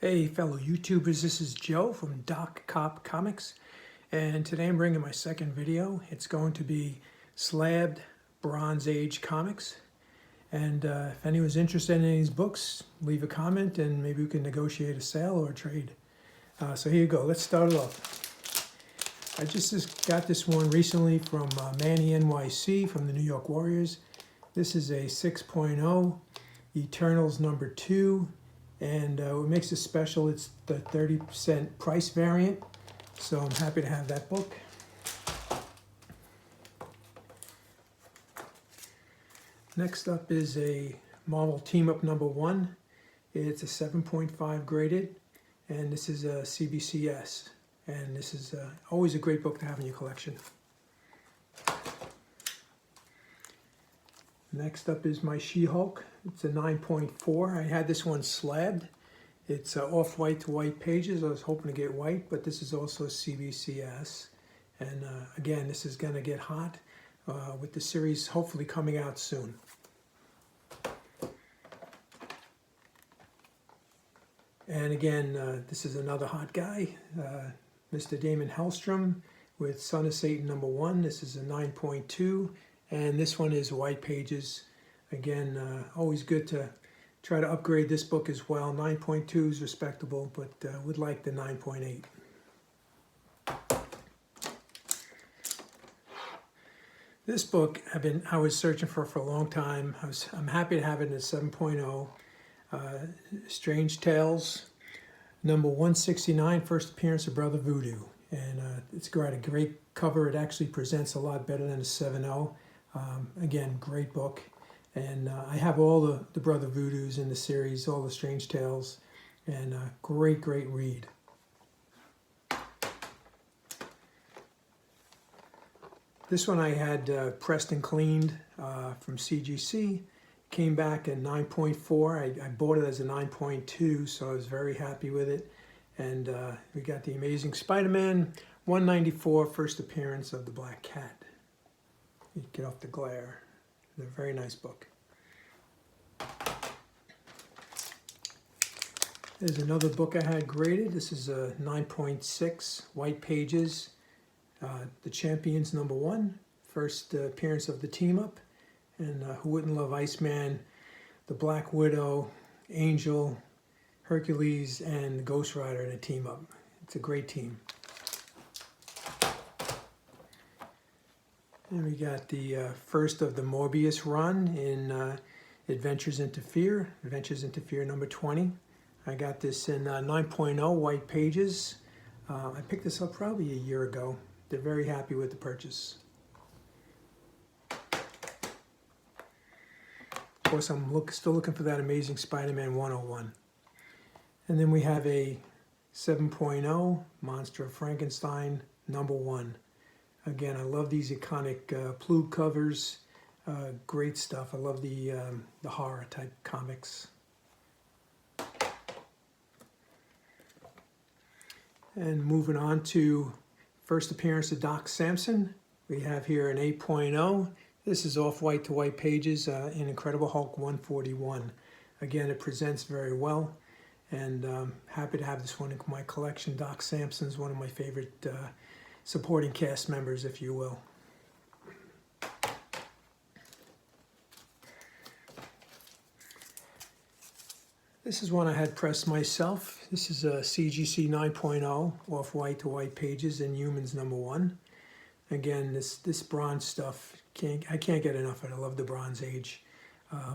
Hey fellow YouTubers, this is Joe from Doc Cop Comics, and today I'm bringing my second video. It's going to be Slabbed Bronze Age comics, and if anyone's interested in any of these books, leave a comment and maybe we can negotiate a sale or a trade. So here you go, let's start it off. I just got this one recently from ManThing NYC from the New York Warriors. This is a 6.0 Eternals number 2. And what makes it special, it's the 30% price variant. So I'm happy to have that book. Next up is a Marvel TeamUp number 1. It's a 7.5 graded, and this is a CBCS. And this is always a great book to have in your collection. Next up is my SheHulk. It's a 9.4. I had this one slabbed. It's off-white to white pages. I was hoping to get white, but this is also CBCS. And again, this is going to get hot with the series hopefully coming out soon. And again, this is another hot guy, Mr. Damon Hellstrom with Son of Satan number 1. This is a 9.2. And this one is white pages. Again, always good to try to upgrade this book as well. 9.2 is respectable, but would like the 9.8. This book I was searching for a long time. I'm happy to have it in a 7.0. Strange Tales, number 169, first appearance of Brother Voodoo. And it's got a great cover. It actually presents a lot better than a 7.0. Again, great book, and I have all the Brother Voodoos in the series, all the Strange Tales, and great read. This one I had pressed and cleaned from CGC, came back at 9.4. I bought it as a 9.2, so I was very happy with it. And we got the Amazing Spider-Man, 194, first appearance of the Black Cat. You get off the glare. It's a very nice book. There's another book I had graded. This is a 9.6, white pages. The Champions number 1, first appearance of the team-up. And who wouldn't love Iceman, the Black Widow, Angel, Hercules, and Ghost Rider in a team-up. It's a great team. And we got the first of the Morbius run in Adventures into Fear number 20. I got this in 9.0 white pages. I picked this up probably a year ago. They're very happy with the purchase. Of course, I'm still looking for that Amazing Spider-Man 101. And then we have a 7.0 Monster of Frankenstein number 1. Again, I love these iconic Plug covers. Great stuff. I love the horror type comics. And moving on to first appearance of Doc Samson. We have here an 8.0. This is off-white to white pages in Incredible Hulk 141. Again, it presents very well. And happy to have this one in my collection. Doc Samson's one of my favorite supporting cast members, if you will. This is one I had pressed myself. This is a CGC 9.0, off-white to white pages in Humans number 1. Again, this bronze stuff, I can't get enough of it. I love the Bronze Age.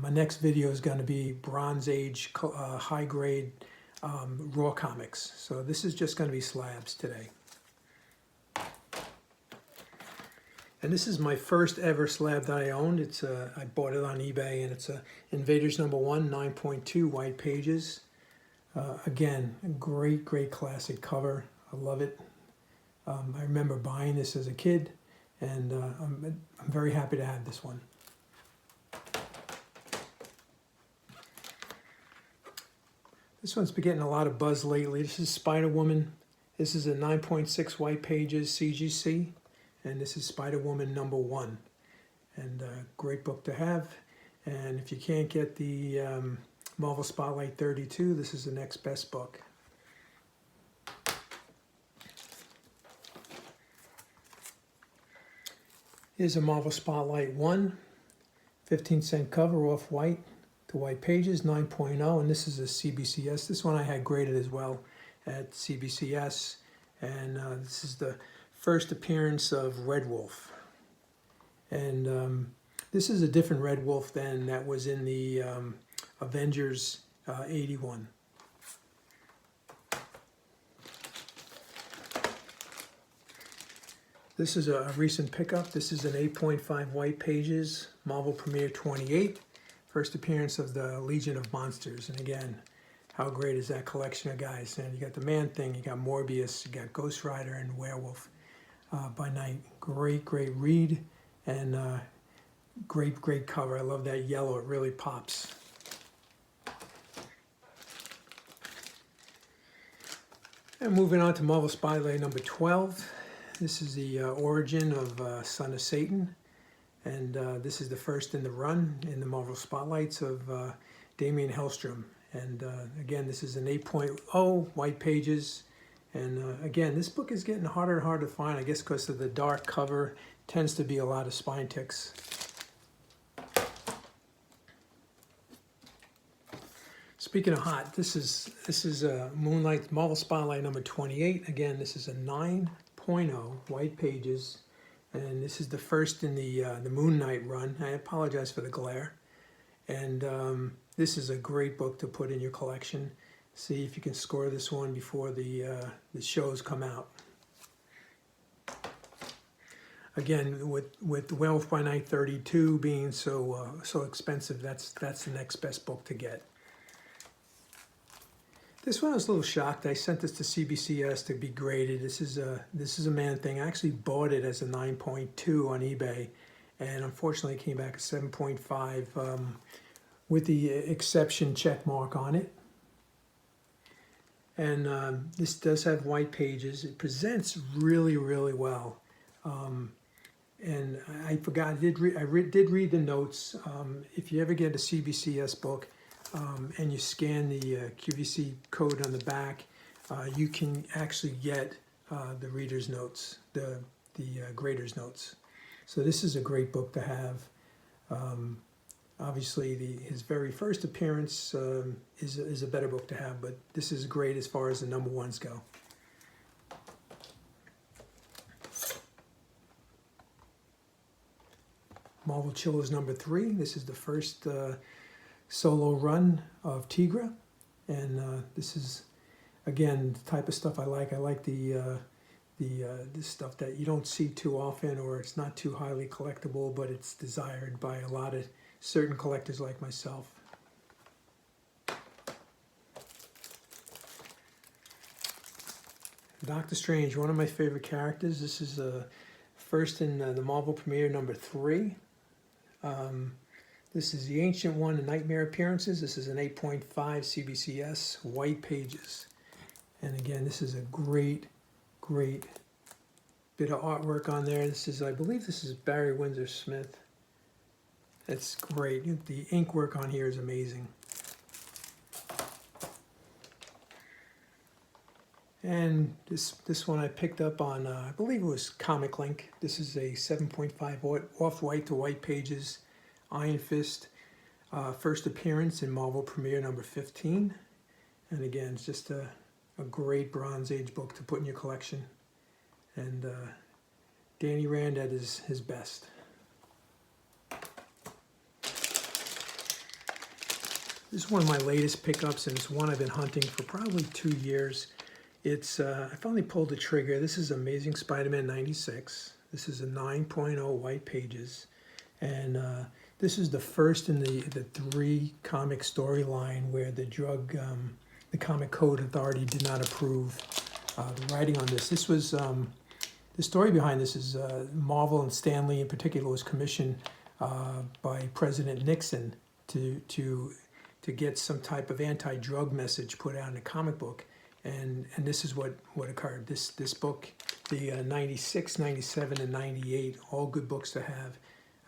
My next video is going to be Bronze Age high-grade raw comics. So this is just going to be slabs today. And this is my first ever slab that I owned. I bought it on eBay, and it's a Invaders number 1, 9.2 white pages. Again, a great classic cover. I love it. I remember buying this as a kid, and I'm very happy to have this one. This one's been getting a lot of buzz lately. This is Spider-Woman. This is a 9.6 white pages CGC. And this is Spider-Woman number 1. And great book to have. And if you can't get the Marvel Spotlight 32, this is the next best book. Here's a Marvel Spotlight 1, 15-cent cover, off-white to white pages, 9.0, and this is a CBCS. This one I had graded as well at CBCS, and this is the first appearance of Red Wolf. And this is a different Red Wolf than that was in the Avengers 81. This is a recent pickup. This is an 8.5 white pages, Marvel Premiere 28, first appearance of the Legion of Monsters. And again, how great is that collection of guys? And you got the Man-Thing, you got Morbius, you got Ghost Rider and Werewolf by Night. Great read, and great cover. I love that yellow, it really pops. And moving on to Marvel Spotlight number 12. This is the origin of Son of Satan, and this is the first in the run in the Marvel Spotlights of Damian Hellstrom. And again, this is an 8.0 white pages, and again, this book is getting harder and harder to find, I guess because of the dark cover. Tends to be a lot of spine ticks. Speaking of hot, this is Moonlight Marvel Spotlight number 28. Again, this is a 9.0 white pages, and this is the first in the Moon Knight run. I apologize for the glare. And this is a great book to put in your collection. See if you can score this one before the shows come out. Again, with Werewolf by Night 32 being so expensive, that's the next best book to get. This one I was a little shocked. I sent this to CBCS to be graded. This is a Man-Thing. I actually bought it as a 9.2 on eBay, and unfortunately it came back at 7.5 with the exception check mark on it. And this does have white pages. It presents really well. And I forgot, I did read the notes. If you ever get a CBCS book, and you scan the QVC code on the back, you can actually get the reader's notes, the grader's notes. So this is a great book to have. Obviously, his very first appearance is a better book to have, but this is great as far as the number ones go. Marvel Chillers number 3. This is the first solo run of Tigre, and this is again the type of stuff I like. I like the stuff that you don't see too often, or it's not too highly collectible, but it's desired by a lot of certain collectors like myself. Doctor Strange, one of my favorite characters. This is first in the Marvel Premiere number 3. This is the Ancient One and Nightmare appearances. This is an 8.5 CBCS, white pages. And again, this is a great bit of artwork on there. This is, I believe this is Barry Windsor Smith. It's great. The ink work on here is amazing. And this one I picked up on, I believe it was Comic Link. This is a 7.5 off-white to white pages, Iron Fist, first appearance in Marvel Premiere number 15. And again, it's just a great Bronze Age book to put in your collection. And Danny Rand at his best. This is one of my latest pickups, and it's one I've been hunting for probably 2 years. It's I finally pulled the trigger. This is Amazing Spider-Man 96. This is a 9.0 white pages, and this is the first in the 3 comic storyline where the Comic Code Authority did not approve the writing on this. This was the story behind this is Marvel and Stan Lee in particular was commissioned by President Nixon to get some type of anti-drug message put out in a comic book. And this is what occurred. This book, the 96, 97, and 98, all good books to have.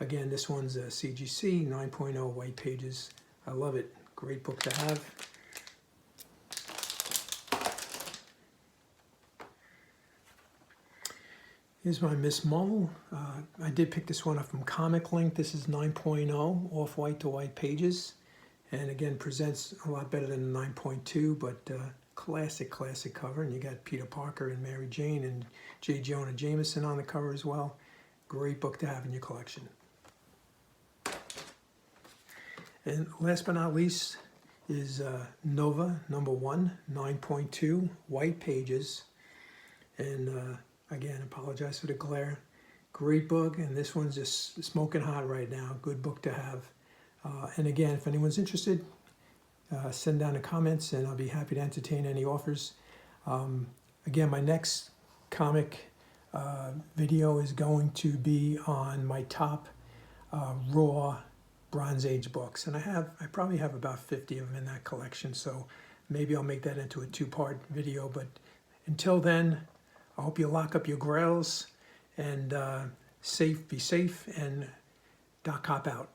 Again, this one's a CGC, 9.0 white pages. I love it. Great book to have. Here's my Miss Mull. I did pick this one up from Comic Link. This is 9.0, off-white to white pages. And again, presents a lot better than the 9.2, but classic cover. And you got Peter Parker and Mary Jane and J. Jonah Jameson on the cover as well. Great book to have in your collection. And last but not least is Nova #1, 9.2, white pages. And again, apologize for the glare. Great book, and this one's just smoking hot right now. Good book to have. And again, if anyone's interested, send down the comments and I'll be happy to entertain any offers. Again, my next comic video is going to be on my top raw Bronze Age books. And I probably have about 50 of them in that collection, so maybe I'll make that into a two-part video. But until then, I hope you lock up your grails and be safe, and Doc Cop out.